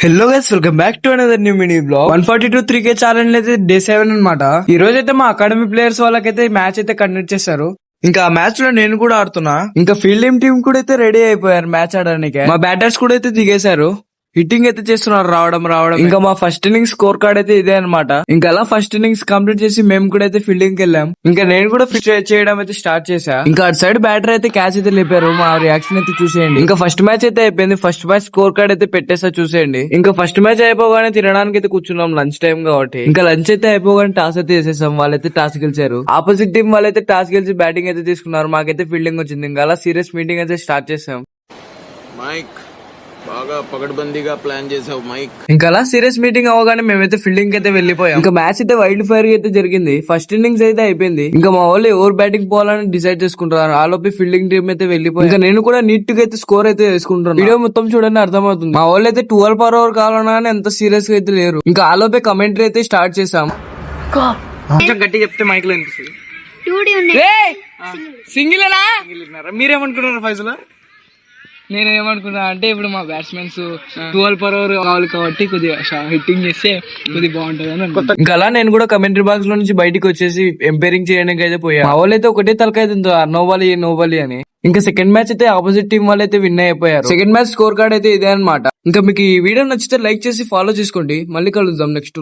Hello guys, welcome back to another new mini blog. 142 3K challenge అయితే day 7 అనమాట. ఈ రోజు అయితే మా అకాడమీ ప్లేయర్స్ వాళ్ళకైతే మ్యాచ్ అయితే కండక్ట్ చేశారు. ఇంకా ఆ మ్యాచ్ లో నేను కూడా ఆడుతున్నా. ఇంకా ఫీల్డింగ్ టీం కూడా అయితే రెడీ అయిపోయారు మ్యాచ్ ఆడడానికి. మా బ్యాటర్స్ కూడా అయితే దిగేశారు. హిట్టింగ్ అయితే చేస్తున్నారు రావడం. ఇంకా మా ఫస్ట్ ఇన్నింగ్స్ స్కోర్ కార్డ్ అయితే ఇదే అనమాట. ఇంకా అలా ఫస్ట్ ఇన్నింగ్స్ కంప్లీట్ చేసి మేము కూడా అయితే ఫీల్డింగ్ కి వెళ్ళాం. ఇంకా నేను కూడా ఫిట్ చేయడం అయితే స్టార్ట్ చేశా. ఇంకా అటు సైడ్ బ్యాటర్ అయితే క్యాచ్ అయితే లేపారు. మా రియాక్షన్ అయితే చూసేయండి. ఇంకా ఫస్ట్ మ్యాచ్ అయితే అయిపోయింది. ఫస్ట్ మ్యాచ్ స్కోర్ కార్డ్ అయితే పెట్టేసా చూసేయండి. ఇంకా ఫస్ట్ మ్యాచ్ అయిపోగానే తినడానికి అయితే కూర్చున్నాం లంచ్ టైం కాబట్టి. ఇంకా లంచ్ అయితే అయిపోగానే టాస్ అయితే వేసేసాం. వాళ్ళైతే టాస్ గెలిచారు. ఆపోజిట్ టీం వాళ్ళైతే టాస్ గెలిచి బ్యాటింగ్ అయితే తీసుకున్నారు. మాకైతే ఫీల్డింగ్ వచ్చింది. ఇంకా అలా సీరియస్ మీటింగ్ అయితే స్టార్ట్ చేసాం. మైక్ బాగా పకడ్బందీగా ప్లాన్ చేసావు మైక్. ఇంకా అలా సీరియస్ మీటింగ్ అవగానే మేమైతే ఫీల్డింగ్ అయితే వెళ్ళిపోయాం. ఇంకా మ్యాచ్ అయితే వైల్డ్ ఫైర్ అయితే జరిగింది. ఫస్ట్ ఇన్నింగ్స్ అయితే అయిపోయింది. ఇంకా మా వాళ్ళు ఎవరు బ్యాటింగ్ పోవాలని డిసైడ్ చేసుకుంటారు. ఆలోపి ఫీల్డింగ్ టీం అయితే వెళ్ళిపోయి ఇంకా నేను కూడా నీట్ గా అయితే స్కోర్ అయితే వేసుకుంటాను. వీడియో మొత్తం చూడండి అర్థమవుతుంది. మా వాళ్ళు అయితే 12 per over కావాలని ఎంత సీరియస్ గా అయితే లేరు. ఇంకా ఆలోపే కమెంటరీ అయితే స్టార్ట్ చేసాం. కొంచెం గట్టి చెప్తే మైక్ లో అనిపిస్తుంది. సింగిల్ మీరేమనుకున్నారు ఫైజల్? నేను ఏమనుకున్నా అంటే ఇప్పుడు మా బ్యాట్స్మెన్స్ 12 per over కావాలి కాబట్టి కొద్దిగా హిట్టింగ్ చేస్తే కొద్దిగా బాగుంటది అని. ఇంకా అలా నేను కూడా కమెంటరీ బాక్స్ లో నుంచి బయటకు వచ్చేసి ఎంపైరింగ్ చేయడానికి అయితే పోయా. మా వాళ్ళు అయితే ఒకటే తలకైతే నోబాలి అని. ఇంకా సెకండ్ మ్యాచ్ అయితే ఆపోజిట్ టీం వాళ్ళు అయితే విన్ అయిపోయారు. సెకండ్ మ్యాచ్ స్కోర్ కార్డ్ అయితే ఇదే అనమాట. ఇంకా మీకు ఈ వీడియో నచ్చితే లైక్ చేసి ఫాలో చేసుకోండి. మళ్ళీ కలుద్దాం నెక్స్ట్